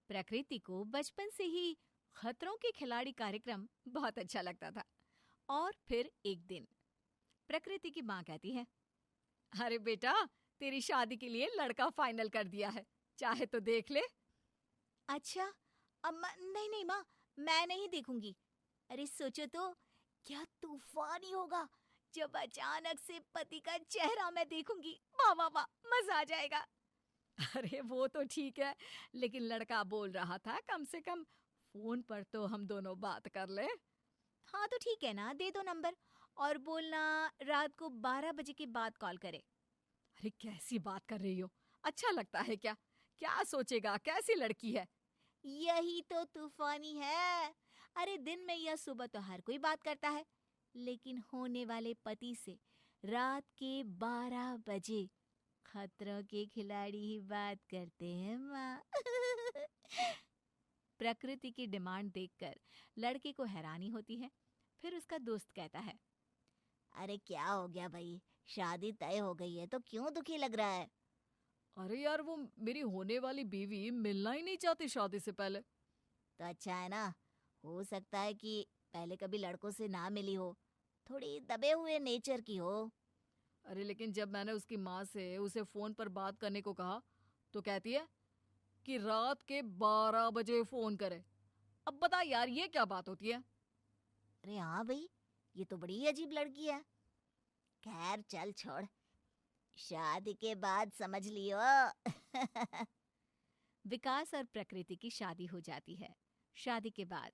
प्रकृति को बचपन से ही खतरों के खिलाड़ी कार्यक्रम बहुत अच्छा लगता था। और फिर एक दिन प्रकृति की माँ कहती है, अरे बेटा, तेरी शादी के लिए लड़का फाइनल कर दिया है, चाहे तो देख ले। अच्छा अम्मा, नहीं नहीं माँ, मैं नहीं देखूंगी। अरे सोचो तो, क्या तूफानी होगा जब अचानक से पति का चेहरा मैं देखूंगी। वाह वाह वाह, मजा आ जाएगा। अरे वो तो ठीक है, लेकिन लड़का बोल रहा था कम से कम फोन पर तो हम दोनों बात कर ले। हाँ तो ठीक है ना, दे दो नंबर और बोलना रात को 12 बजे के बाद कॉल करे। अरे कैसी बात कर रही हो, अच्छा लगता है क्या? क्या सोचेगा, कैसी लड़की है? यही तो तूफानी है। अरे दिन में या सुबह तो हर कोई बात करता है, लेकिन होने वाले पति से रात के 12 बजे खतरों के खिलाड़ी ही बात करते हैं माँ। प्रकृति की डिमांड देखकर लड़के को हैरानी होती है। फिर उसका दोस्त कहता है, अरे क्या हो गया भाई, शादी तय हो गई है तो क्यों दुखी लग रहा है? अरे यार, वो मेरी होने वाली बीवी मिलना ही नहीं चाहती शादी से पहले। तो अच्छा है ना, हो सकता है कि पहले कभी लड़कों से ना मिली हो, थोड़ी दबे हुए नेचर की हो। अरे लेकिन जब मैंने उसकी माँ से उसे फोन पर बात करने को कहा तो कहती है कि रात के 12 बजे फोन करे। अब बता यार, ये क्या बात होती है? अरे हाँ भाई, ये तो बड़ी अजीब लड़की है। खैर चल छोड़, शादी के बाद समझ लियो। विकास और प्रकृति की शादी हो जाती है। शादी के बाद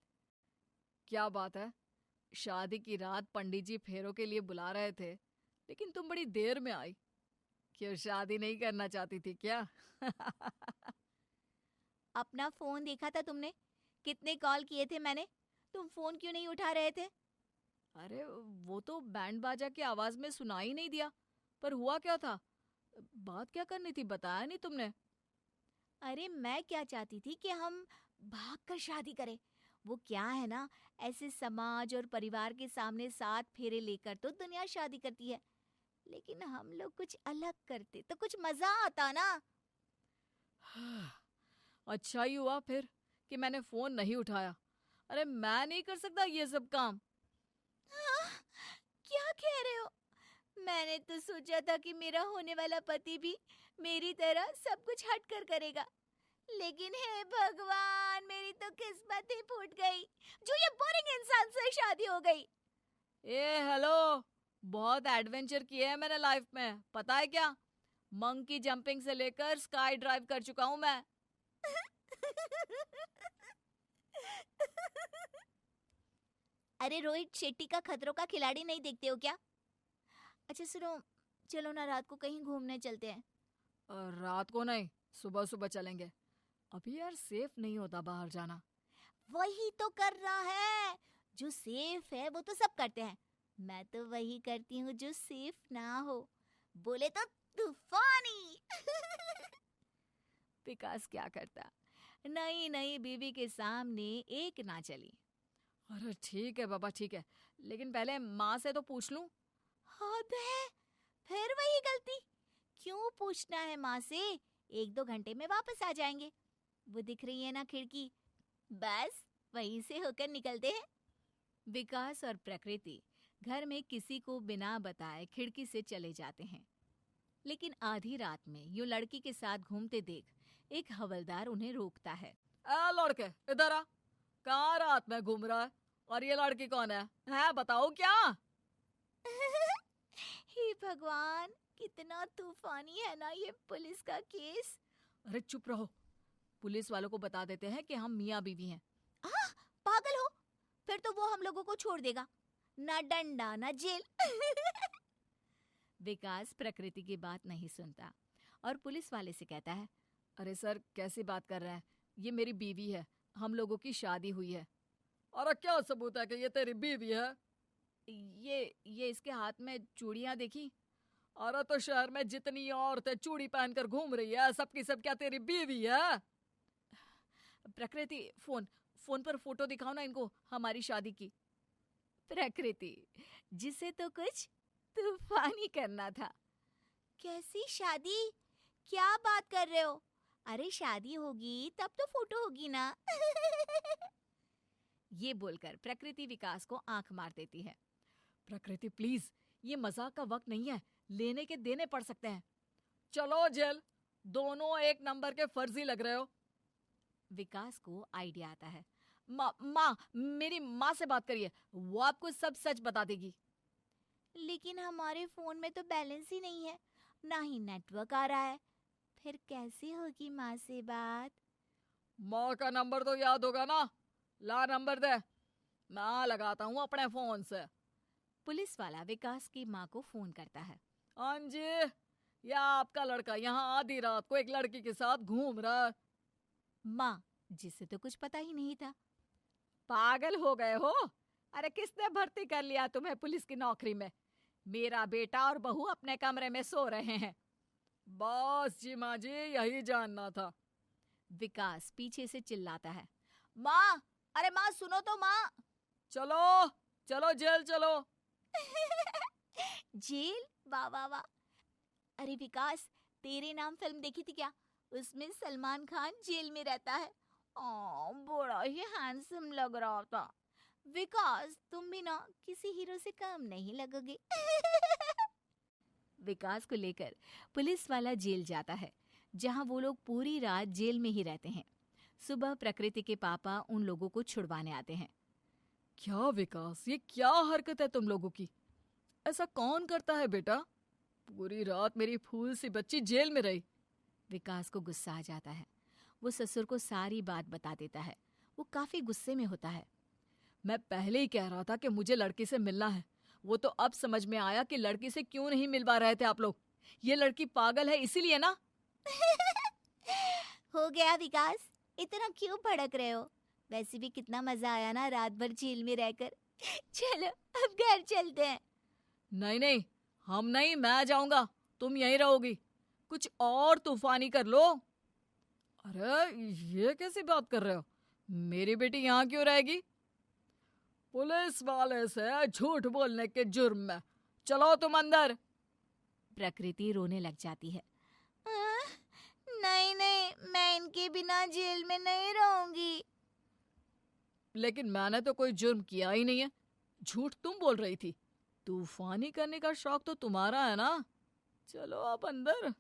क्या बात है, शादी की रात पंडित जी फेरों के लिए बुला रहे थे, लेकिन तुम बड़ी देर में आई। क्यों, शादी नहीं करना चाहती थी क्या? अपना फोन देखा था तुमने? कितने कॉल किए थे मैंने, तुम फोन क्यों नहीं उठा रहे थे? अरे वो तो बैंड बाजा की आवाज में सुनाई नहीं दिया, पर हुआ क्या था? बात क्या करनी थी, बताया नहीं तुमने? अरे मैं क्या चाहती थी कि हम भाग कर शादी करें। वो क्या है ना, ऐसे समाज और परिवार के सामने 7 फेरे लेकर तो दुनिया शादी करती है, लेकिन हम लोग कुछ अलग करते तो कुछ मजा आता ना। अच्छा ही हुआ फिर कि मैंने फोन नहीं उठाया। अरे मैं नहीं कर सकता ये सब काम। आह, क्या कह रहे हो? मैंने तो सोचा था कि मेरा होने वाला पति भी मेरी तरह सब कुछ हट कर करेगा, लेकिन हे भगवान, मेरी तो किस्मत ही फूट गई, जो ये बोरिंग इंसान से शादी हो गई। ए हेलो, बहुत एडवेंचर किए हैं मैंने लाइफ में, पता है क्या? मंकी जंपिंग से लेकर स्काई ड्राइव कर चुका हूं मैं। अरे रोहित शेट्टी का खतरों का खिलाड़ी नहीं देखते हो क्या? अच्छा सुनो, चलो ना रात को कहीं घूमने चलते हैं। और रात को नहीं, सुबह सुबह चलेंगे। अभी यार सेफ नहीं होता बाहर जाना। वही तो कर रहा है, जो सेफ है वो तो सब करते हैं, मैं तो वही करती हूँ जो सेफ ना हो, बोले तो तूफानी। विकास क्या करता, नई नई बीवी के सामने एक ना चली। अरे ठीक है बाबा, ठीक है, लेकिन पहले माँ से तो पूछ लूं। हद है, फिर वही गलती। क्यों पूछना है माँ से, 1-2 घंटे में वापस आ जाएंगे। वो दिख रही है ना खिड़की, बस वहीं से होकर निकलते हैं। विकास और प्रकृति घर में किसी को बिना बताए खिड़की से चले जाते हैं। लेकिन आधी रात में यूं लड़की के साथ घूमते देख एक हवलदार उन्हें रोकता है। ए लड़के, इधर आ, कहाँ रात में घूम रहा है? और ये लड़की कौन है बताओ क्या? हे भगवान, कितना तूफानी है ना ये पुलिस का केस। अरे चुप रहो, पुलिस वालों को बता देते हैं कि हम मियाँ बीवी हैं। आह, पागल हो, फिर तो वो हम लोगों को छोड़ देगा, ना डंडा ना जेल। विकास प्रकृति की बात नहीं सुनता और पुलिस वाले से कहता है, अरे सर कैसी बात कर रहे हैं, ये मेरी बीवी है, हम लोगों की शादी हुई है। और क्या सबूत है कि ये तेरी बीवी है? ये इसके हाथ में चूड़ियां देखी? अरे तो शहर में जितनी औरतें चूड़ी पहनकर घूम रही है, सबकी सब क्या तेरी बीवी है? प्रकृति, फोन फोन पर फोटो दिखाओ ना इनको हमारी शादी की। प्रकृति, जिसे तो कुछ तूफानी करना था। कैसी शादी, क्या बात कर रहे हो? अरे शादी होगी तब तो फोटो होगी ना। ये बोलकर प्रकृति विकास को आंख मार देती है। प्रकृति प्लीज, ये मजाक का वक्त नहीं है, लेने के देने पड़ सकते हैं। चलो जेल, दोनों एक नंबर के फर्जी लग रहे हो। विकास को आइडिया आता है। माँ, मेरी माँ से बात करिए, वो आपको सब सच बता देगी। लेकिन हमारे फोन में तो बैलेंस ही नहीं है, ना ही नेटवर्क आ रहा है, फिर कैसे होगी माँ से बात? माँ का नंबर तो याद होगा ना, ला नंबर दे, मैं लगाता हूँ अपने फोन से। पुलिस वाला विकास की माँ को फोन करता है। हाँ जी, या आपका लड़का यहाँ आधी रात को एक लड़की के साथ घूम रहा है। माँ, जिसे तो कुछ पता ही नहीं था। पागल हो गए हो? अरे किसने भर्ती कर लिया तुम्हें पुलिस की नौकरी में? मेरा बेटा और बहू अपने कमरे में सो रहे हैं। बस जी माँ जी, यही जानना था। विकास पीछे से चिल्लाता है। माँ, अरे माँ सुनो तो माँ। चलो चलो जेल चलो। जेल? वाह वाह वाह। अरे विकास, तेरे नाम फिल्म देखी थी क्या? उसमें सलमान खान जेल में रहता है। बड़ा ही हैंडसम लग रहा था। विकास, तुम भी ना किसी हीरो से कम नहीं लगोगे। विकास को लेकर पुलिस वाला जेल जाता है, जहां वो लोग पूरी रात जेल में ही रहते हैं। सुबह प्रकृति के पापा उन लोगों को छुड़वाने आते हैं। क्या विकास, ये क्या हरकत है तुम लोगों की? ऐसा कौन करता है बेटा? पूरी रात मेरी फूल सी बच्ची जेल में रही। विकास को गुस्सा आ जाता है। वो ससुर को सारी बात बता देता है। वो काफी गुस्से में होता है। मैं पहले ही कह रहा था कि मुझे लड़की से मिलना है। वो तो अब समझ में आया कि लड़की से क्यों नहीं मिलवा रहे थे आप लोग। ये लड़की पागल है इसीलिए ना। हो गया विकास, इतना क्यों भड़क रहे हो? वैसे भी कितना मजा आया ना रात भर जेल में रहकर। चलो अब घर चलते हैं। नहीं नहीं, हम नहीं, मैं जाऊंगा, तुम यहीं रहोगी। कुछ और तूफानी कर लो। अरे ये कैसी बात कर रहे हो? मेरी बेटी यहाँ क्यों रहेगी? पुलिस वाले से झूठ बोलने के जुर्म में। चलो तुम अंदर। प्रकृति रोने लग जाती है। नहीं नहीं, मैं इनके बिना जेल में नहीं रहूंगी। लेकिन मैंने तो कोई जुर्म किया ही नहीं है। झूठ तुम बोल रही थी। तूफानी करने का शौक तो तुम्हारा है ना। चलो आप अंदर।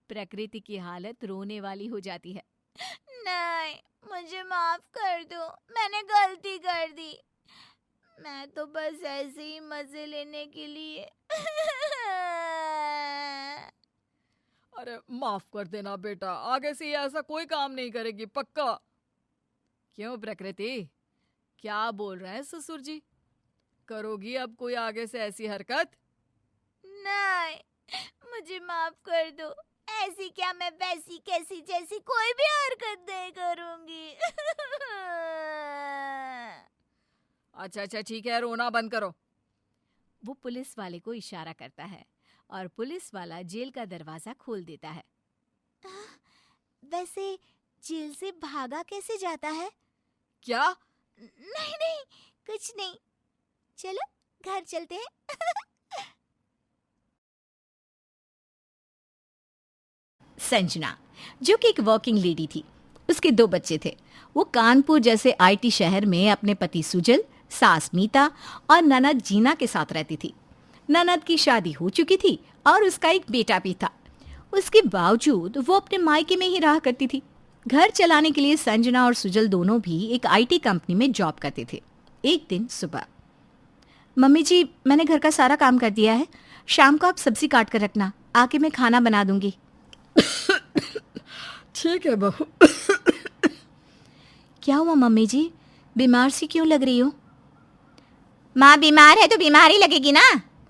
प्रकृति की हालत रोने वाली हो जाती है। नहीं, मुझे माफ कर दो, मैंने गलती कर दी। मैं तो बस ऐसे ही मजे लेने के लिए। अरे माफ कर देना बेटा, आगे से ये ऐसा कोई काम नहीं करेगी, पक्का। क्यों प्रकृति, क्या बोल रहे हैं ससुर जी? करोगी अब कोई आगे से ऐसी हरकत? नहीं, मुझे माफ कर दो। ऐसी क्या, मैं वैसी कैसी जैसी कोई भी हरकत नहीं करूंगी। अच्छा ठीक है, रोना बंद करो। वो पुलिस वाले को इशारा करता है और पुलिस वाला जेल का दरवाजा खोल देता है। वैसे जेल से भागा कैसे जाता है? क्या? नहीं नहीं, कुछ नहीं। चलो घर चलते हैं। संजना, जो कि एक वर्किंग लेडी थी, उसके 2 बच्चे थे। वो कानपुर जैसे आईटी शहर में अपने पति सुजल, सास मीता और ननद जीना के साथ रहती थी। ननद की शादी हो चुकी थी और उसका एक बेटा भी था। उसके बावजूद वो अपने मायके में ही रहा करती थी। घर चलाने के लिए संजना और सुजल दोनों भी एक आईटी कंपनी में जॉब करते थे। एक दिन सुबह, मम्मी जी, मैंने घर का सारा काम कर दिया है, शाम को आप सब्जी काट कर रखना, आके मैं खाना बना दूंगी। ठीक है बहू। क्या हुआ मम्मी जी, बीमार सी क्यों लग रही हो? माँ बीमार है तो बीमार ही लगेगी ना।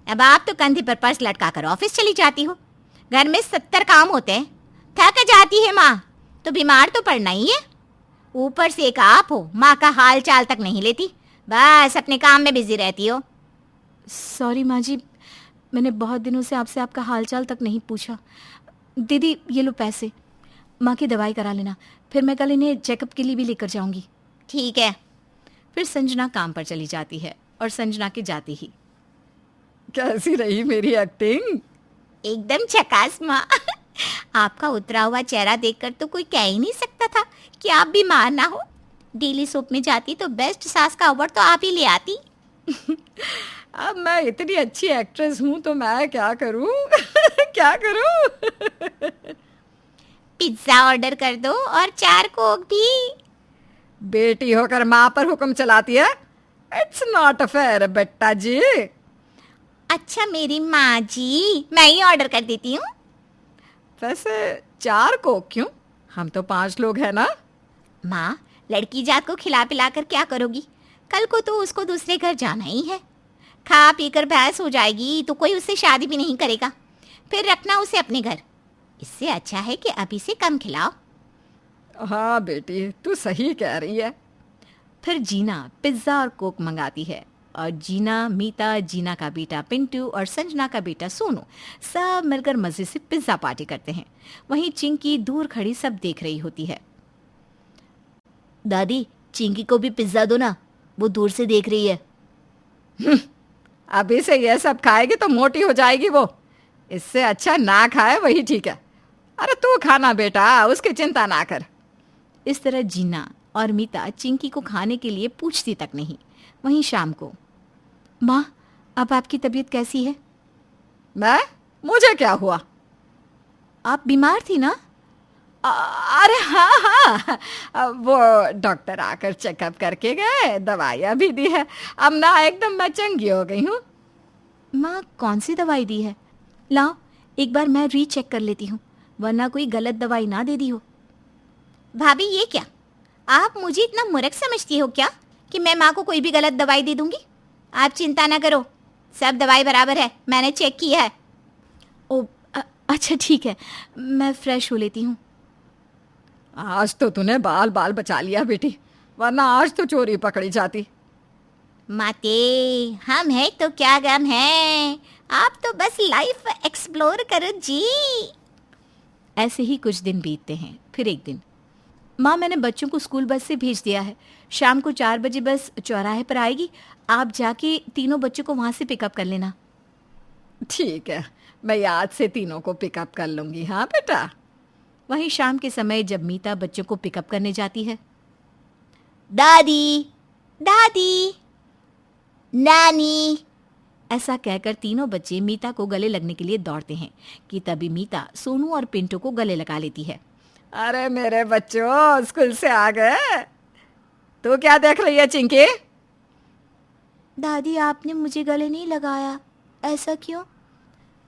अब आप तो कंधे पर पर्स लटका कर ऑफिस चली जाती हो। घर में 70 काम होते हैं, थक जाती है माँ, तो बीमार तो पड़ना ही है। ऊपर से एक आप हो, माँ का हाल चाल तक नहीं लेती, बस अपने काम में बिजी रहती हो। सॉरी माँ जी, मैंने बहुत दिनों से आपसे आपका हालचाल तक नहीं पूछा। दीदी ये लो पैसे, माँ की दवाई करा लेना, फिर मैं कल इन्हें चेकअप के लिए भी लेकर जाऊंगी। ठीक है। फिर संजना काम पर चली जाती है और संजना के जाती ही, कैसी रही मेरी एक्टिंग? एकदम झकास माँ। आपका उतरा हुआ चेहरा देखकर तो कोई कह ही नहीं सकता था कि आप बीमार ना हो। डेली सोप में जाती तो बेस्ट सास का अवार्ड तो आप ही ले आती। अब मैं इतनी अच्छी एक्ट्रेस हूँ तो मैं क्या करूँ? क्या करूँ? पिज्जा ऑर्डर कर दो और 4 कोक भी। बेटी होकर माँ पर हुक्म चलाती है। इट्स नॉट फेयर बेटा जी। अच्छा मेरी माँ जी, मैं ही ऑर्डर कर देती हूँ। वैसे 4 कोक क्यों? हम तो 5 लोग हैं ना। माँ, लड़की जात को खिला पिला कर क्या करोगी? कल को तो उसको दूसरे घर जाना ही है। खा पी कर भैंस हो जाएगी तो कोई उससे शादी भी नहीं करेगा, फिर रखना उसे अपने घर। इससे अच्छा है कि अभी से कम खिलाओ। हाँ बेटी, तू सही कह रही है। फिर जीना पिज्ज़ा और कोक मंगाती है और जीना, मीता, जीना का बेटा पिंटू और संजना का बेटा सोनू सब मिलकर मज़े से पिज्ज़ा पार्टी करते हैं। वहीं चिंकी दूर खड़ी सब देख रही होती है। दादी, चिंकी को भी पिज्जा दो ना, वो दूर से देख रही है। अभी से ये सब खाएगी तो मोटी हो जाएगी वो। इससे अच्छा ना खाए वही ठीक है। अरे तू खाना बेटा, उसकी चिंता ना कर। इस तरह जीना और मीता चिंकी को खाने के लिए पूछती तक नहीं। वहीं शाम को, माँ अब आपकी तबीयत कैसी है? मुझे क्या हुआ? आप बीमार थी ना? अरे हाँ, वो डॉक्टर आकर चेकअप करके गए, दवाइयाँ भी दी है। अब ना एकदम मैं चंगी हो गई हूँ। माँ कौन सी दवाई दी है? लाओ एक बार मैं रीचेक कर लेती हूँ, वरना कोई गलत दवाई ना दे दी हो। भाभी ये क्या, आप मुझे इतना मूर्ख समझती हो क्या कि मैं माँ को कोई भी गलत दवाई दे दूंगी? आप चिंता ना करो, सब दवाई बराबर है, मैंने चेक किया है। ओ अच्छा ठीक है, मैं फ्रेश हो लेती हूँ। आज तो तूने बाल बाल बचा लिया बेटी, वरना आज तो चोरी पकड़ी जाती। माते, हम हैं तो क्या गम है, आप तो बस लाइफ एक्सप्लोर करो जी। ऐसे ही कुछ दिन बीतते हैं। फिर एक दिन, माँ मैंने बच्चों को स्कूल बस से भेज दिया है, शाम को 4 बजे बस चौराहे पर आएगी, आप जाके तीनों बच्चों को वहाँ से पिकअप कर लेना। ठीक है, मैं आज से तीनों को पिकअप कर लूँगी। हाँ बेटा। वहीं शाम के समय जब मीता बच्चों को पिकअप करने जाती है, दादी, दादी, नानी, ऐसा कहकर तीनों बच्चे मीता को गले लगने के लिए दौड़ते हैं कि तभी मीता सोनू और पिंटू को गले लगा लेती है। अरे मेरे बच्चों, स्कूल से आ गए? तू क्या देख रही है चिंकी? दादी आपने मुझे गले नहीं लगाया, ऐसा क्यों?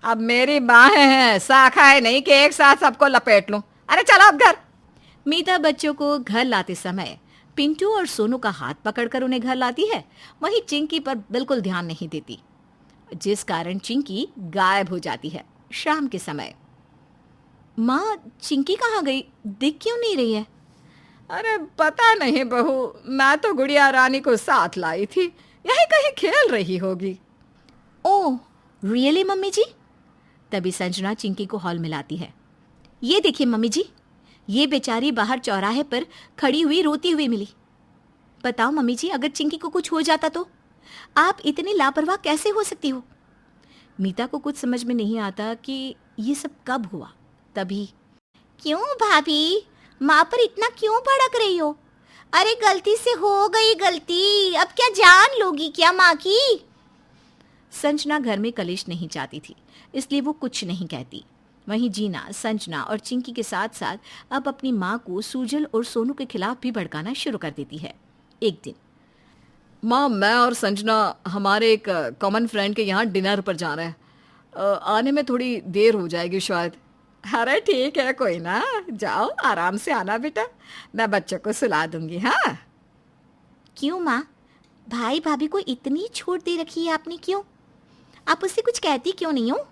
अब मेरी बाहें हैं, शाखा है नहीं कि एक साथ सबको लपेट लूं। अरे चलो अब घर। मीता बच्चों को घर लाते समय पिंटू और सोनू का हाथ पकड़कर उन्हें घर लाती है। वहीं चिंकी पर बिल्कुल ध्यान नहीं देती, जिस कारण चिंकी गायब हो जाती है। शाम के समय, माँ चिंकी कहाँ गई, दिख क्यों नहीं रही है? अरे पता नहीं बहू, मैं तो गुड़िया रानी को साथ लाई थी, यहीं कहीं खेल रही होगी। ओह रियली मम्मी जी? तभी संजना चिंकी को हॉल में लाती है। ये देखिए मम्मी जी, ये बेचारी बाहर चौराहे पर खड़ी हुई रोती हुई मिली। बताओ मम्मी जी, अगर चिंकी को कुछ हो जाता तो? आप इतनी लापरवाह कैसे हो सकती हो? मीता को कुछ समझ में नहीं आता कि ये सब कब हुआ। तभी, क्यों भाभी, माँ पर इतना क्यों भड़क रही हो? अरे गलती से हो गई गलती, अब क्या जान लोगी क्या माँ की? संजना घर में कलेश नहीं चाहती थी, इसलिए वो कुछ नहीं कहती। वहीं जीना, संजना और चिंकी के साथ साथ अब अपनी माँ को सूजल और सोनू के खिलाफ भी भड़काना शुरू कर देती है। एक दिन, माँ मैं और संजना हमारे एक कॉमन फ्रेंड के यहाँ डिनर पर जा रहे हैं। आने में थोड़ी देर हो जाएगी शायद। अरे ठीक है, कोई ना, जाओ आराम से आना बेटा, मैं बच्चों को सुला दूंगी। हाँ। क्यों माँ, भाई भाभी को इतनी छूट दे रखी है आपने, क्यों? आप उससे कुछ कहती क्यों नहीं हो?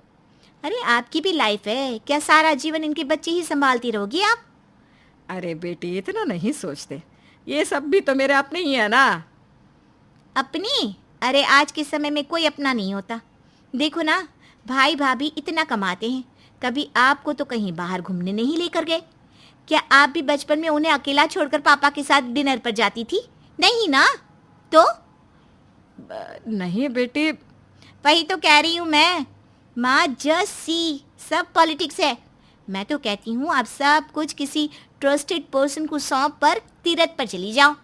अरे आपकी भी लाइफ है, क्या सारा जीवन इनके बच्चे ही संभालती रहोगी आप? अरे बेटी इतना नहीं सोचते, ये सब भी तो मेरे अपने ही है ना। अपनी? अरे आज के समय में कोई अपना नहीं होता। देखो ना, भाई भाभी इतना कमाते हैं, कभी आपको तो कहीं बाहर घूमने नहीं लेकर गए। क्या आप भी बचपन में उन्हें अकेला छोड़कर पापा के साथ डिनर पर जाती थी? नहीं ना? तो नहीं बेटी। वही तो कह रही हूँ मैं, माँ, जस्ट सी, सब पॉलिटिक्स है। मैं तो कहती हूँ आप सब कुछ किसी ट्रस्टेड पर्सन को सौंप पर तीरथ पर चली जाओ।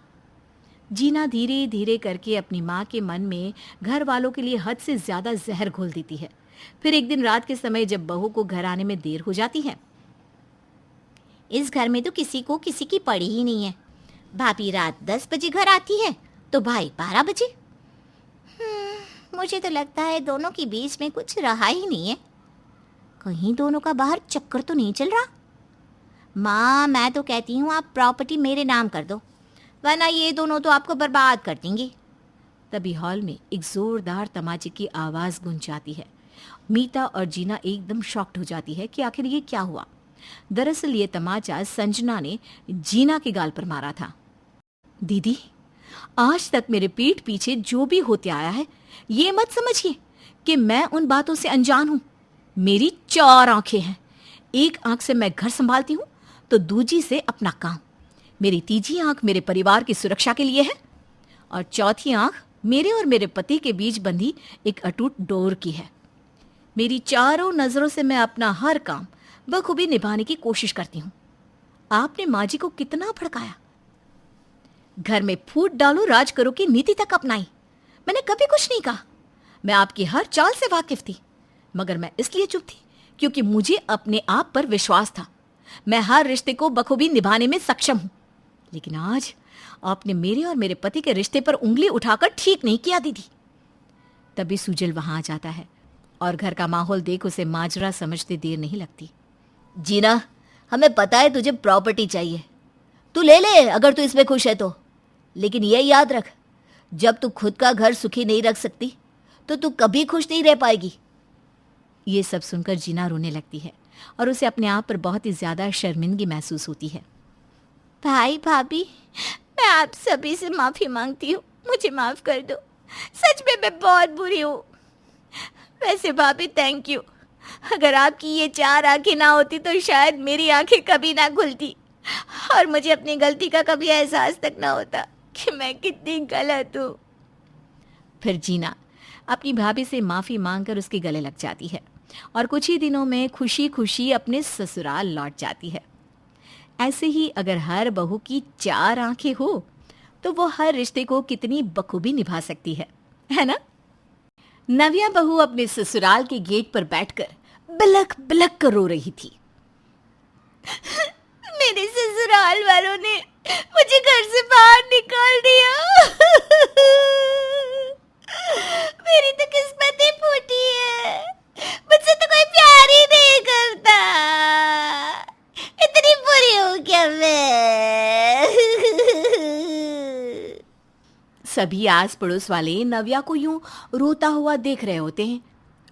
जीना धीरे धीरे करके अपनी माँ के मन में घर वालों के लिए हद से ज्यादा जहर घोल देती है। फिर एक दिन रात के समय जब बहू को घर आने में देर हो जाती है, इस घर में तो किसी को किसी की पड़ी ही नहीं है। भाभी रात 10 बजे घर आती है तो भाई 12 बजे। मुझे तो लगता है दोनों के बीच में कुछ रहा ही नहीं है। कहीं दोनों का बाहर चक्कर तो नहीं चल रहा। माँ, मैं तो कहती हूँ आप प्रॉपर्टी मेरे नाम कर दो, वरना ये दोनों तो आपको बर्बाद कर देंगे। तभी हॉल में एक जोरदार तमाचे की आवाज़ गूंज जाती है। मीता और जीना एकदम शॉक्ड हो जाती है कि आखिर ये क्या हुआ। दरअसल ये तमाचा संजना ने जीना के गाल पर मारा था। दीदी, आज तक मेरे पीठ पीछे जो भी होते आया है, ये मत समझिए कि मैं उन बातों से अनजान हूँ। मेरी 4 आंखें हैं। एक आंख से मैं घर संभालती हूँ तो दूजी से अपना काम। मेरी तीजी आंख मेरे परिवार की सुरक्षा के लिए है और चौथी आंख मेरे और मेरे पति के बीच बंधी एक अटूट डोर की है। मेरी चारों नजरों से मैं अपना हर काम बखूबी निभाने की कोशिश करती हूँ। आपने माँ जी को कितना भड़काया, घर में फूट डालो राज करो की नीति तक अपनाई। मैंने कभी कुछ नहीं कहा। मैं आपकी हर चाल से वाकिफ थी, मगर मैं इसलिए चुप थी क्योंकि मुझे अपने आप पर विश्वास था। मैं हर रिश्ते को बखूबी निभाने में सक्षम हूं। लेकिन आज आपने मेरे और मेरे पति के रिश्ते पर उंगली उठाकर ठीक नहीं किया दीदी। तभी सुजल वहां आ जाता है और घर का माहौल देख उसे माजरा समझते देर नहीं लगती। जीना, हमें पता है तुझे प्रॉपर्टी चाहिए, तू ले ले अगर तू इसमें खुश है तो। लेकिन ये याद रख, जब तू खुद का घर सुखी नहीं रख सकती तो तू कभी खुश नहीं रह पाएगी। ये सब सुनकर जीना रोने लगती है और उसे अपने आप पर बहुत ही ज्यादा शर्मिंदगी महसूस होती है। भाई भाभी, मैं आप सभी से माफ़ी मांगती हूँ, मुझे माफ़ कर दो। सच में मैं बहुत बुरी हूँ। वैसे भाभी थैंक यू। अगर आपकी ये 4 आंखें ना होती तो शायद मेरी आंखें कभी ना खुलती और मुझे अपनी गलती का कभी एहसास तक ना होता कि मैं कितनी गलत हूँ। फिर जीना अपनी भाभी से माफ़ी मांगकर उसके गले लग जाती है और कुछ ही दिनों में खुशी खुशी अपने ससुराल लौट जाती है। ऐसे ही अगर हर बहू की 4 आंखें हो तो वो हर रिश्ते को कितनी बखूबी निभा सकती है ना? नव्या बहू अपने ससुराल के गेट पर बैठकर बिलख बिलख कर रो रही थी। मेरे ससुराल वालों ने मुझे घर से बाहर निकाल दिया। मेरी तो किस्मत ही फूटी है। मुझसे तो कोई प्यार ही नहीं करता। इतनी बुरी हूँ क्या मैं? सभी आस पड़ोस वाले नव्या को यूं रोता हुआ देख रहे होते हैं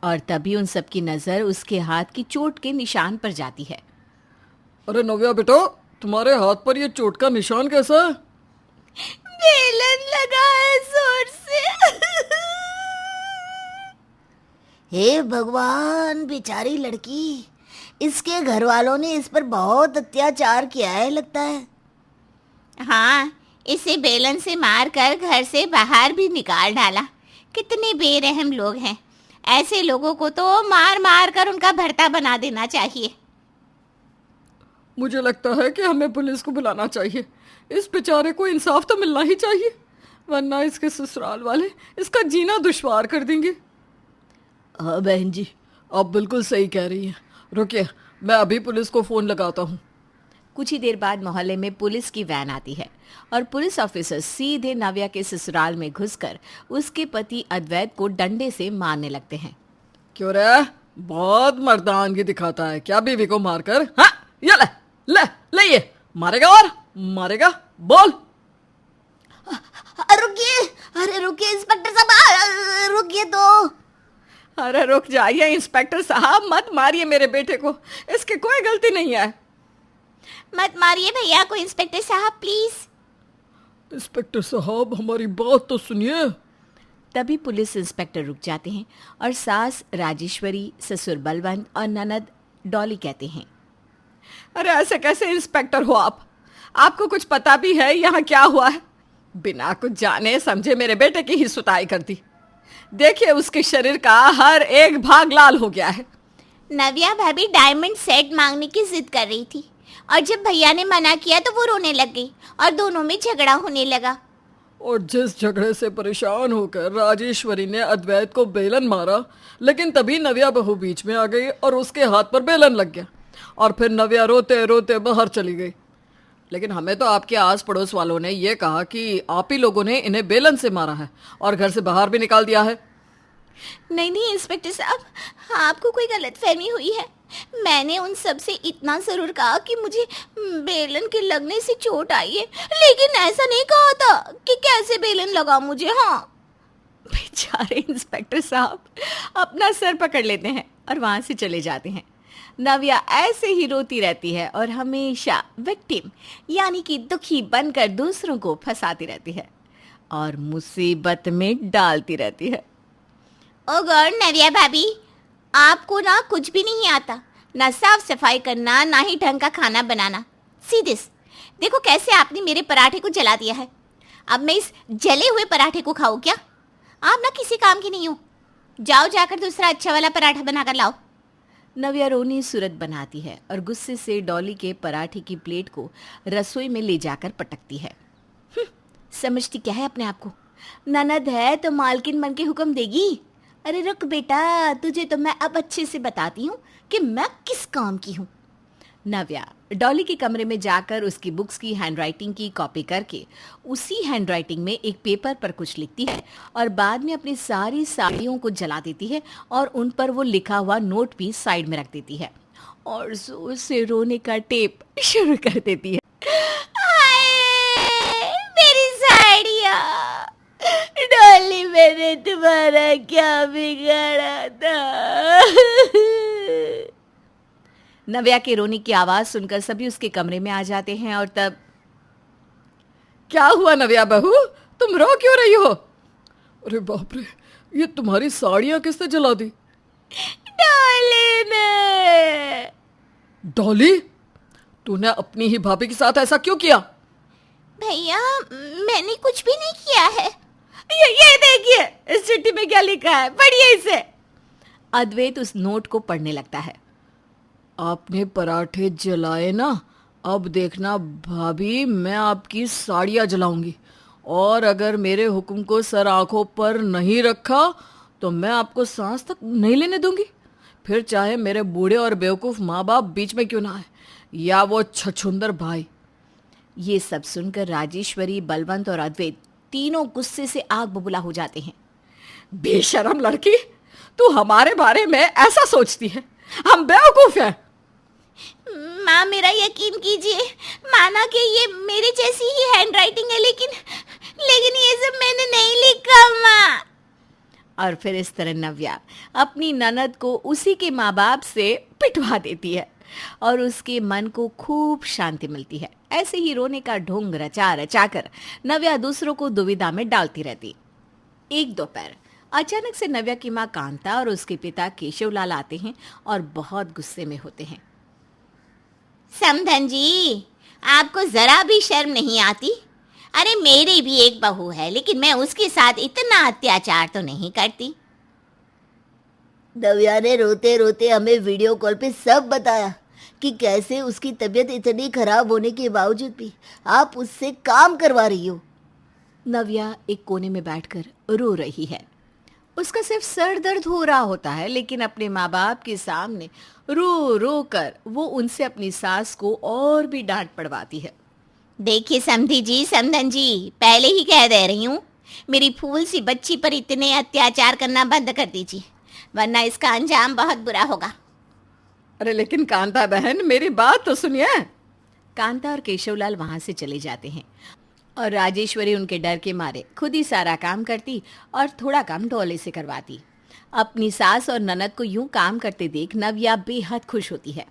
और तभी उन सबकी नजर उसके हाथ की चोट के निशान पर जाती है। अरे नव्या बेटा, तुम्हारे हाथ पर ये चोट का निशान कैसा है? बेलन लगा है जोर से। हे भगवान, बेचारी लड़की, इसके घर वालों ने इस पर बहुत अत्याचार किया है लगता है। हाँ, इसे बेलन से मारकर घर से बाहर भी निकाल डाला। कितने बेरहम लोग हैं। ऐसे लोगों को तो मार मार कर उनका भरता बना देना चाहिए। मुझे लगता है कि हमें पुलिस को बुलाना चाहिए। इस बेचारे को इंसाफ तो मिलना ही चाहिए, वरना इसके ससुराल वाले इसका जीना दुश्वार कर देंगे। हाँ बहन जी, आप बिल्कुल सही कह रही हैं। रुकिए, मैं अभी पुलिस को फ़ोन लगाता हूँ। कुछ ही देर बाद मोहल्ले में पुलिस की वैन आती है और पुलिस ऑफिसर सीधे नव्या के ससुराल में घुसकर उसके पति अद्वैत को डंडे से मारने लगते हैं। क्यों रे, बहुत मर्दानगी दिखाता है क्या बीवी को मारकर? हाँ, ये ले ले ले, ये मारेगा और मारेगा, बोल। रुकिए, अरे रुकिए इंस्पेक्टर साहब, रुकिए तो। अरे रुक जाइए इंस्पेक्टर साहब, मत मारिए मेरे बेटे को, इसकी कोई गलती नहीं है। मत मारिए भैया को इंस्पेक्टर साहब, प्लीज। इंस्पेक्टर साहब, हमारी बात तो सुनिए। तभी पुलिस इंस्पेक्टर रुक जाते हैं और सास राजेश्वरी, ससुर बलवंत और ननद डॉली कहते हैं, अरे ऐसे कैसे इंस्पेक्टर हो आप? आपको कुछ पता भी है यहाँ क्या हुआ है? बिना कुछ जाने समझे मेरे बेटे की ही सुताई कर दी। देखिए उसके शरीर का हर एक भाग लाल हो गया है। नव्या भाभी डायमंड सेट मांगने की जिद कर रही थी और जब भैया ने मना किया तो वो रोने लग गई और दोनों में झगड़ा होने लगा। और जिस झगड़े से परेशान होकर राजेश्वरी ने अद्वैत को बेलन मारा, लेकिन तभी नव्या बहू बीच में आ गई और उसके हाथ पर बेलन लग गया और फिर नव्या रोते रोते बाहर चली गई। लेकिन हमें तो आपके आस पड़ोस वालों ने यह कहा कि आप ही लोगों ने इन्हें बेलन से मारा है और घर से बाहर भी निकाल दिया है। नहीं नहीं इंस्पेक्टर साहब, आपको कोई गलतफहमी हुई है। मैंने उन सब से इतना जरूर कहा कि मुझे बेलन के लगने से चोट आई है, लेकिन ऐसा नहीं कहा था कि कैसे बेलन लगा मुझे। हाँ, बेचारे इंस्पेक्टर साहब अपना सर पकड़ लेते हैं और वहां से चले जाते हैं। नव्या ऐसे ही रोती रहती है और हमेशा विक्टिम यानी कि दुखी बनकर दूसरों को फंसाती रहती है और मुसीबत में डालती रहती है। ओ गॉड नव्या भाभी, आपको ना कुछ भी नहीं आता, ना साफ सफाई करना, ना ही ढंग का खाना बनाना। सीधे देखो कैसे आपने मेरे पराठे को जला दिया है। अब मैं इस जले हुए पराठे को खाऊं क्या? आप ना किसी काम की नहीं हो। जाओ जाकर दूसरा अच्छा वाला पराठा बनाकर लाओ। नव्या रोनी सूरत बनाती है और गुस्से से डॉली के पराठे की प्लेट को रसोई में ले जाकर पटकती है। समझती क्या है अपने आप को? ननद है तो मालकिन बन के हुक्म देगी। अरे रुक बेटा, तुझे तो मैं अब अच्छे से बताती हूँ कि मैं किस काम की हूँ। नव्या डॉली के कमरे में जाकर उसकी बुक्स की हैंडराइटिंग की कॉपी करके उसी हैंडराइटिंग में एक पेपर पर कुछ लिखती है और बाद में अपनी सारी साड़ियों को जला देती है और उन पर वो लिखा हुआ नोट भी साइड में रख देती है और जोर से रोने का टेप शुरू कर देती है। हाय मेरी साड़ियाँ, डॉली मैंने तुम्हारा क्या बिगाड़ा था? नव्या के रोने की आवाज सुनकर सभी उसके कमरे में आ जाते हैं और तब क्या हुआ नव्या बहू, तुम रो क्यों रही हो? अरे बाप रे, ये तुम्हारी साड़ियां किसने जला दी? डॉली ने। डॉली, तूने अपनी ही भाभी के साथ ऐसा क्यों किया? भैया मैंने कुछ भी नहीं किया है। ये देखिए इस चिट्ठी में क्या लिखा है, पढ़िए इसे। अद्वैत उस नोट को पढ़ने लगता है। आपने पराठे जलाए ना, अब देखना भाभी, मैं आपकी साड़ियाँ जलाऊंगी और अगर मेरे हुक्म को सर आंखों पर नहीं रखा तो मैं आपको सांस तक नहीं लेने दूंगी। फिर चाहे मेरे बूढ़े और बेवकूफ़ माँ बाप बीच में क्यों ना आए या वो छछूंदर भाई। ये सब सुनकर राजेश्वरी, बलवंत और अद्वैत तीनों गुस्से से आग बबूला हो जाते हैं। बेशरम लड़की, तू हमारे बारे में ऐसा सोचती है? हम बेवकूफ़ हैं। माँ मेरा यकीन कीजिए, माना कि ये मेरे जैसी ही हैंडराइटिंग है, लेकिन ये सब मैंने नहीं लिखा माँ। और फिर इस तरह नव्या अपनी ननद को उसी के माँ बाप से पिटवा देती है और उसके मन को खूब शांति मिलती है। ऐसे ही रोने का ढोंग रचा रचा कर नव्या दूसरों को दुविधा में डालती रहती। एक दोपहर अचानक से नव्या की माँ कांता और उसके पिता केशवलाल आते हैं और बहुत गुस्से में होते हैं। समधन जी, आपको जरा भी शर्म नहीं आती? अरे मेरी भी एक बहू है, लेकिन मैं उसके साथ इतना अत्याचार तो नहीं करती। नव्या ने रोते रोते हमें वीडियो कॉल पे सब बताया कि कैसे उसकी तबीयत इतनी खराब होने के बावजूद भी आप उससे काम करवा रही हो। नव्या एक कोने में बैठकर रो रही है। उसका सिर्फ सर दर्द हो रहा होता है, लेकिन अपने माँ बाप के सामने रो रो कर वो उनसे अपनी सास को और भी डांट पड़वाती है। देखिए समधी जी, समधन जी, पहले ही कह दे रही हूँ, मेरी फूल सी बच्ची पर इतने अत्याचार करना बंद कर दीजिए, वरना इसका अंजाम बहुत बुरा होगा। अरे लेकिन कांता बहन, मेरी बात तो सुनिए। कांता और केशवलाल वहां से चले जाते हैं और राजेश्वरी उनके डर के मारे खुद ही सारा काम करती और थोड़ा काम डॉली से करवाती। अपनी सास और ननद को यूं काम करते देख नव्या बेहद खुश होती है।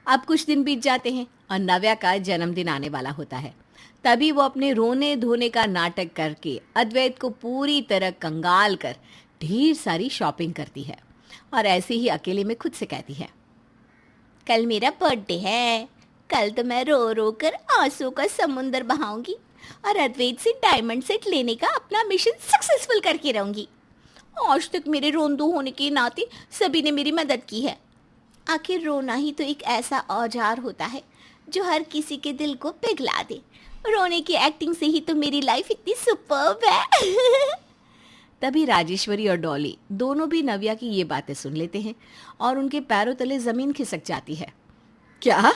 अब कुछ दिन बीत जाते हैं और नव्या का जन्मदिन आने वाला होता है। तभी वो अपने रोने धोने का नाटक करके अद्वैत को पूरी तरह कंगाल कर ढेर सारी शॉपिंग करती है और ऐसे ही अकेले में खुद से कहती है, कल मेरा बर्थडे है, कल तो मैं रो रो कर आंसू का समुंदर बहाऊंगी और अद्वैत से डायमंड सेट लेने का अपना मिशन सक्सेसफुल करके रहूंगी। आज तक मेरे रोंदू होने के नाते सभी ने मेरी मदद की है, आखिर रोना ही तो एक ऐसा औजार होता है जो हर किसी के दिल को पिघला दे। रोने की एक्टिंग से ही तो मेरी लाइफ इतनी सुपर्ब है। तभी राजेश्वरी और डॉली दोनों भी नव्या की ये बातें सुन लेते हैं और उनके पैरों तले जमीन खिसक जाती है। क्या?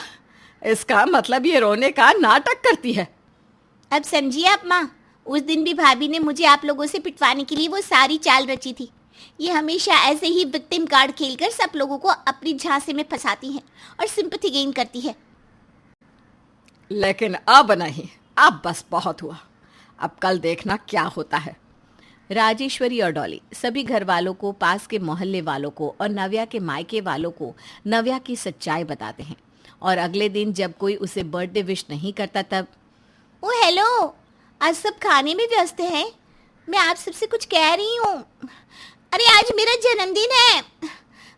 इसका मतलब ये रोने का नाटक करती है? अब समझिए आप माँ, उस दिन भी भाभी ने मुझे आप लोगों से पिटवाने के लिए वो सारी चाल रची थी। ये हमेशा ऐसे ही विक्टिम कार्ड खेलकर सब लोगों को अपनी झांसे में फंसाती हैं और सिंपैथी गेन करती है। लेकिन अब नहीं, अब बस बहुत हुआ। अब कल देखना क्या होता है। राजेश्वरी और डॉली सभी घर वालों को, पास के मोहल्ले वालों को और नव्या के मायके वालों को नव्या की सच्चाई बताते हैं। और अगले दिन जब कोई उसे बर्थडे विश नहीं करता तब, ओ हेलो, आज सब खाने में व्यस्त हैं। मैं आप सबसे कुछ कह रही हूँ। अरे आज मेरा जन्मदिन है।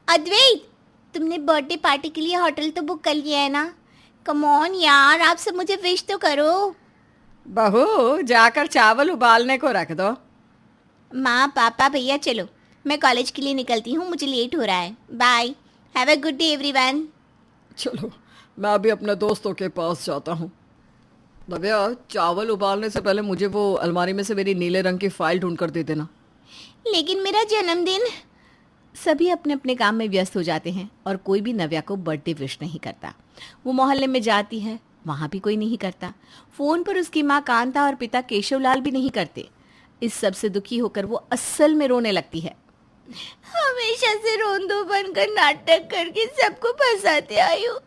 अद्वैत, तुमने बर्थडे पार्टी के लिए होटल तो बुक कर लिया है ना? कम ऑन यार, आप सब मुझे विश तो करो। बहू, जाकर चावल उबालने को रख दो। माँ, पापा, भैया, चलो मैं कॉलेज के लिए निकलती हूँ, मुझे लेट हो रहा है। Bye, have a good day everyone. चलो, मैं अभी अपने दोस्तों के पास जाता हूँ। नव्या, चावल उबालने से पहले मुझे वो अलमारी में से मेरी नीले रंग की फाइल ढूंढ कर दे देना। लेकिन मेरा जन्मदिन। सभी अपने अपने काम में व्यस्त हो जाते हैं और कोई भी नव्या को बर्थडे विश नहीं करता। वो मोहल्ले में जाती है, वहाँ भी कोई नहीं करता। फोन पर उसकी माँ कांता और पिता केशवलाल भी नहीं करते। इस सब से दुखी होकर वो असल में रोने लगती है। हमेशा से रोंदो बनकर नाटक करके सबको फंसाते आई हूँ,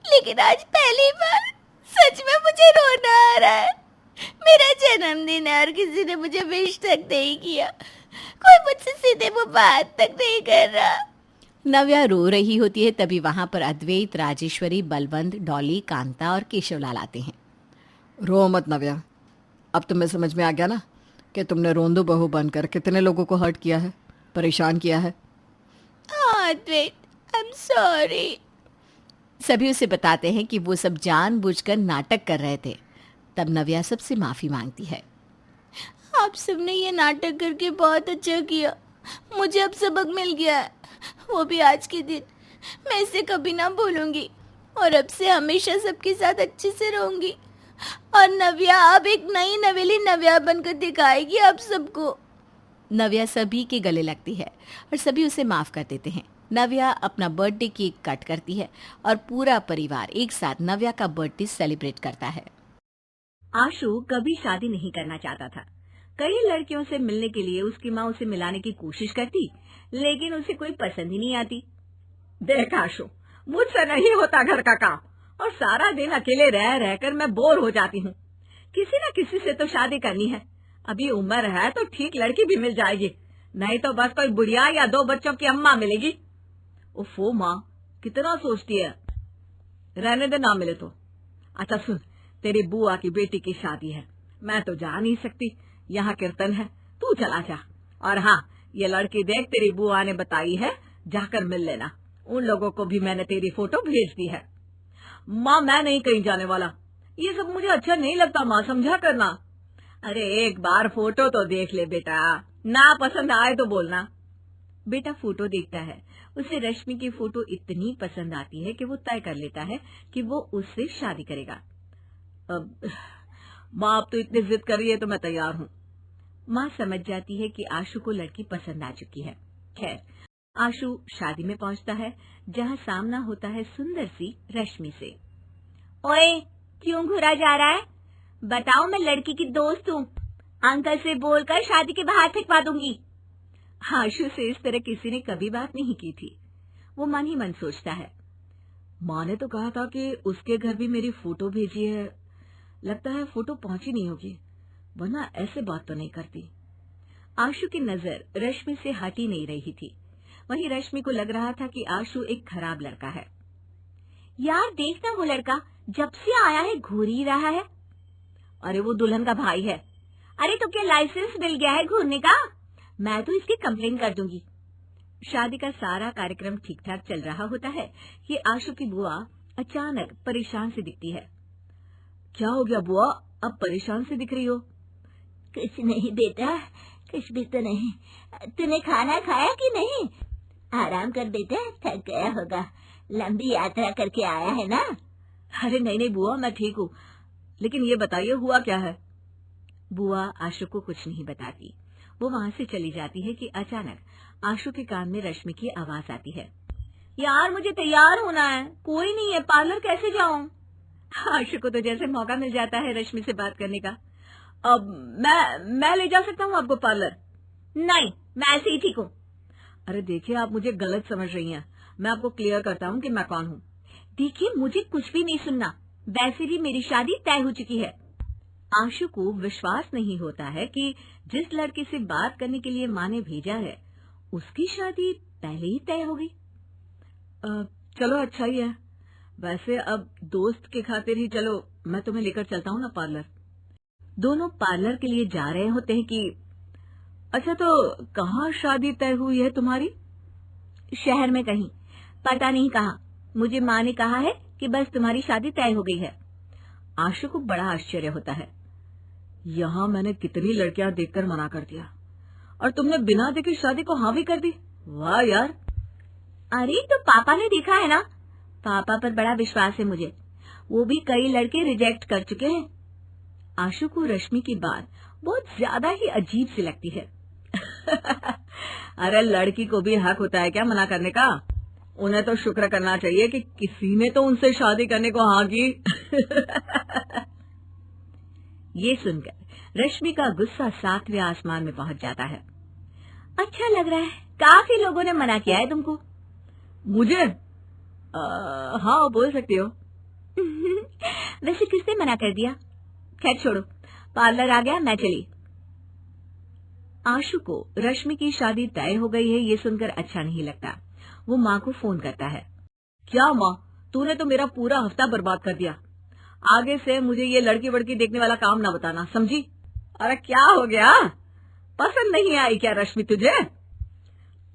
लेकिन आज पहली बार सच में मुझे रोना आ रहा है। मेरा जन्मदिन है और किसी ने मुझे विश तक नहीं किया। कोई मुझसे सीधे वो बात तक नहीं कर रहा। नव्या रो रही होती है, तभी वहां पर अद्वैत, राजेश्वरी, बलवंत, डॉली, कांता और केशवलाल आते हैं। रो मत नव्या, अब तुम्हें समझ में आ गया ना कि तुमने रोंदो बहू बनकर कितने लोगों को हर्ट किया है, परेशान किया है। हाँ अद्वैत, आई एम सॉरी। सभी उसे बताते हैं कि वो सब जानबूझकर नाटक कर रहे थे। तब नव्या सबसे माफी मांगती है। आप सबने ये नाटक करके बहुत अच्छा किया, मुझे अब सबक मिल गया है, वो भी आज के दिन। मैं इसे कभी ना भूलूंगी और अब से हमेशा सबके साथ अच्छे से रहूंगी। और नव्या अब एक नई नवेली नव्या बनकर दिखाएगी आप सबको। नव्या सभी के गले लगती है और सभी उसे माफ कर देते हैं। नव्या अपना बर्थडे केक कट करती है और पूरा परिवार एक साथ नव्या का बर्थडे सेलिब्रेट करता है। आशु कभी शादी नहीं करना चाहता था। कई लड़कियों से मिलने के लिए उसकी माँ उसे मिलाने की कोशिश करती, लेकिन उसे कोई पसंद ही नहीं आती। देख आशु, मुझसे नहीं होता घर का काम और सारा दिन अकेले रह रहकर मैं बोर हो जाती हूँ। किसी न किसी से तो शादी करनी है। अभी उम्र है तो ठीक लड़की भी मिल जाएगी, नहीं तो बस कोई बुढ़िया या 2 बच्चों की अम्मा मिलेगी। ओफो माँ, कितना सोचती है। रहने दे, ना मिले तो। अच्छा सुन, तेरी बुआ की बेटी की शादी है, मैं तो जा नहीं सकती, यहाँ कीर्तन है, तू चला जा। और हाँ, ये लड़की देख तेरी बुआ ने बताई है, जाकर मिल लेना। उन लोगों को भी मैंने तेरी फोटो भेज दी है। माँ, मैं नहीं कहीं जाने वाला, ये सब मुझे अच्छा नहीं लगता माँ, समझा करना। अरे एक बार फोटो तो देख ले बेटा, ना पसंद आए तो बोलना। बेटा फोटो देखता है, उसे रश्मि की फोटो इतनी पसंद आती है कि वो तय कर लेता है कि वो उससे शादी करेगा। अब माँ, अब तो इतनी जिद कर रही है तो मैं तैयार हूँ। माँ समझ जाती है कि आशु को लड़की पसंद आ चुकी है। खैर, आशु शादी में पहुँचता है, जहाँ सामना होता है सुंदर सी रश्मि से। ओए, क्यों घुरा जा रहा है? बताओ, मैं लड़की की दोस्त हूँ, अंकल से बोलकर शादी के बाहर फेंकवा दूंगी। आशु से इस तरह किसी ने कभी बात नहीं की थी। वो मन ही मन सोचता है, माँ ने तो कहा था कि उसके घर भी मेरी फोटो भेजी है, लगता है फोटो पहुंची नहीं होगी, वरना ऐसे बात तो नहीं करती। आशु की नजर रश्मि से हट ही नहीं रही थी। वहीं रश्मि को लग रहा था कि आशु एक खराब लड़का है। यार देखना, वो लड़का जब से आया है घूर ही रहा है। अरे वो दुल्हन का भाई है। अरे तो क्या लाइसेंस मिल गया है घूरने का? मैं तो इसकी कंप्लेन कर दूंगी। शादी का सारा कार्यक्रम ठीक ठाक चल रहा होता है कि आशु की बुआ अचानक परेशान से दिखती है। क्या हो गया बुआ, अब परेशान से दिख रही हो? कुछ नहीं बेटा, कुछ भी तो नहीं। तूने खाना खाया कि नहीं? आराम कर बेटा, थक गया होगा। लंबी यात्रा करके आया है ना? अरे नहीं नहीं बुआ, मैं ठीक हूँ, लेकिन ये बताइए हुआ क्या है? बुआ आशु को कुछ नहीं बताती। वो वहाँ से चली जाती है कि अचानक आशु के कान में रश्मि की आवाज आती है। यार मुझे तैयार होना है, कोई नहीं है, पार्लर कैसे जाऊं? आशु को तो जैसे मौका मिल जाता है रश्मि से बात करने का। अब मैं ले जा सकता हूँ आपको पार्लर? नहीं, मैं ऐसे ही ठीक हूँ। अरे देखिए, आप मुझे गलत समझ रही हैं। मैं आपको क्लियर करता हूँ कि मैं कौन हूँ। देखिए, मुझे कुछ भी नहीं सुनना। वैसे भी मेरी शादी तय हो चुकी है। आशु को विश्वास नहीं होता है कि जिस लड़के से बात करने के लिए माँ ने भेजा है उसकी शादी पहले ही तय हो गई। चलो अच्छा ही है। वैसे अब दोस्त के खातिर ही चलो, मैं तुम्हें लेकर चलता हूँ ना पार्लर। दोनों पार्लर के लिए जा रहे होते हैं कि अच्छा, तो कहाँ शादी तय हुई है तुम्हारी? शहर में कहीं, पता नहीं कहाँ। मुझे माँ ने कहा है कि बस तुम्हारी शादी तय हो गई है। आशु को बड़ा आश्चर्य होता है। यहाँ मैंने कितनी लड़कियां देखकर मना कर दिया, और तुमने बिना देखे शादी को हाँ भी कर दी। वाह यार। अरे तो पापा ने देखा है ना, पापा पर बड़ा विश्वास है मुझे। वो भी कई लड़के रिजेक्ट कर चुके हैं। आशु को रश्मि की बात बहुत ज्यादा ही अजीब सी लगती है। अरे लड़की को भी हक होता है क्या मना करने का? उन्हें तो शुक्र करना चाहिए कि किसी ने तो उनसे शादी करने को हाँ की। ये सुनकर रश्मि का गुस्सा 7वें आसमान में पहुंच जाता है। अच्छा लग रहा है, काफी लोगों ने मना किया है तुमको। मुझे? हाँ, बोल सकती हो। वैसे किसने मना कर दिया? खैर छोड़ो, पार्लर आ गया, मैं चली। आशु को रश्मि की शादी तय हो गई है ये सुनकर अच्छा नहीं लगता। वो माँ को फोन करता है। क्या माँ, तूने तो मेरा पूरा हफ्ता बर्बाद कर दिया। आगे से मुझे ये लड़की वड़की देखने वाला काम ना बताना, समझी? अरे क्या हो गया? पसंद नहीं आई क्या रश्मि तुझे?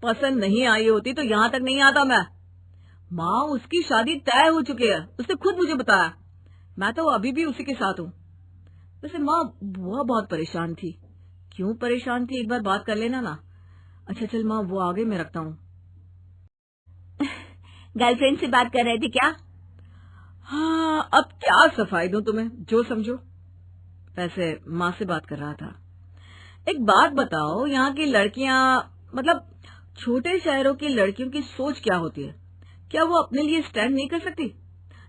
पसंद नहीं आई होती तो यहाँ तक नहीं आता मैं। माँ, उसकी शादी तय हो चुकी है, उसने खुद मुझे बताया। मैं तो अभी भी उसी के साथ हूँ। वैसे माँ, बुआ बहुत परेशान थी। क्यों परेशान थी, एक बार बात कर लेना ना। अच्छा चल माँ, वो आगे मैं रखता हूँ। गर्लफ्रेंड से बात कर रहे थे क्या? हाँ, अब क्या सफाई दूं तुम्हें, जो समझो। वैसे माँ से बात कर रहा था। एक बात बताओ, यहाँ की लड़कियाँ, मतलब छोटे शहरों की लड़कियों की सोच क्या होती है? क्या वो अपने लिए स्टैंड नहीं कर सकती?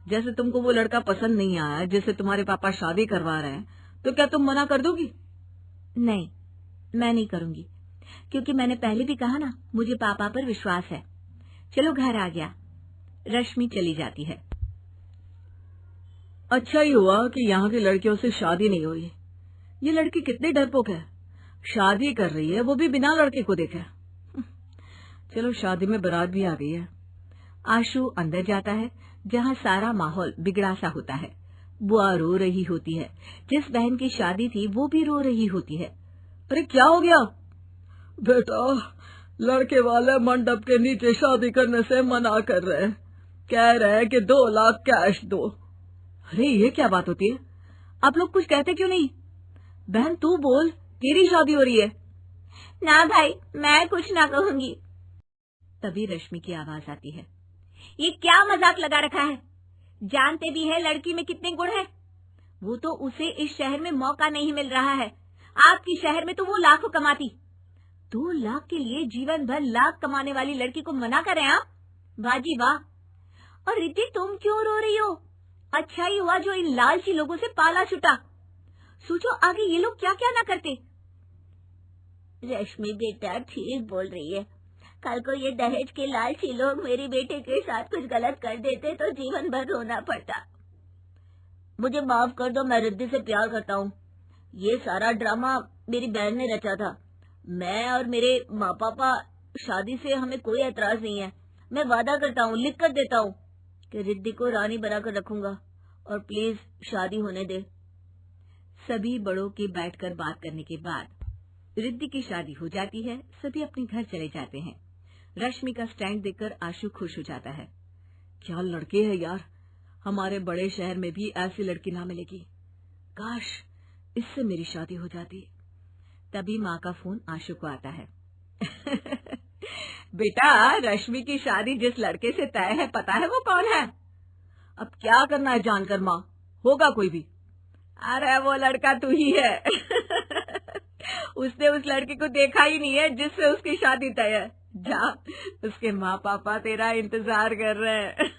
जैसे तुमको वो लड़का पसंद नहीं आया जिससे तुम्हारे पापा शादी करवा रहे हैं, तो क्या तुम मना कर दोगी? नहीं, मैं नहीं करूंगी, क्योंकि मैंने पहले भी कहा ना, मुझे पापा पर विश्वास है। चलो घर आ गया। रश्मि चली जाती है। अच्छा ही हुआ कि यहाँ की लड़कियों से शादी नहीं हुई। ये लड़की कितनी डरपोक है, शादी कर रही है, वो भी बिना लड़के को देखे। चलो शादी में बारात भी आ गई है। आशु अंदर जाता है जहाँ सारा माहौल बिगड़ा सा होता है। बुआ रो रही होती है, जिस बहन की शादी थी वो भी रो रही होती है। अरे क्या हो गया? बेटा, लड़के वाले मंडप के नीचे शादी करने से मना कर रहे हैं, कह रहे हैं कि 2 लाख कैश दो। अरे ये क्या बात होती है? आप लोग कुछ कहते क्यों नहीं? बहन तू बोल, तेरी शादी हो रही है। ना भाई, मैं कुछ ना कहूंगी। तभी रश्मि की आवाज आती है। ये क्या मजाक लगा रखा है? जानते भी है लड़की में कितने गुण है। वो तो उसे इस शहर में मौका नहीं मिल रहा है। आपके शहर में तो वो लाखों कमाती। 2 लाख के लिए जीवन भर लाख कमाने वाली लड़की को मना करें आप? वाह जी वाह। और रिद्धि, तुम क्यों रो रही हो? अच्छा ही हुआ जो इन लालची लोगों से पाला छुटा। सोचो आगे ये लोग क्या क्या ना करते। रश्मि बेटा ठीक बोल रही है। कल को ये दहेज के लालची लोग मेरे बेटे के साथ कुछ गलत कर देते तो जीवन भर रोना पड़ता। मुझे माफ कर दो, मैं रिद्धि से प्यार करता हूँ। ये सारा ड्रामा मेरी बहन ने रचा था। मैं और मेरे माँ पापा शादी से हमें कोई एतराज नहीं है। मैं वादा करता हूँ, लिख कर देता हूँ कि रिद्धि को रानी बनाकर रखूंगा, और प्लीज शादी होने दे। सभी बड़ों के बैठकर बात करने के बाद रिद्धि की शादी हो जाती है। सभी अपने घर चले जाते हैं। रश्मि का स्टैंड देखकर आशु खुश हो जाता है। क्या लड़के हैं यार, हमारे बड़े शहर में भी ऐसी लड़की ना मिलेगी। काश इससे मेरी शादी हो जाती। तभी माँ का फोन आशु को आता है। बेटा, रश्मि की शादी जिस लड़के से तय है पता है वो कौन है? अब क्या करना है जानकर माँ, होगा कोई भी। अरे वो लड़का तू ही है। उसने उस लड़के को देखा ही नहीं है जिससे उसकी शादी तय है। जा, उसके माँ पापा तेरा इंतजार कर रहे हैं।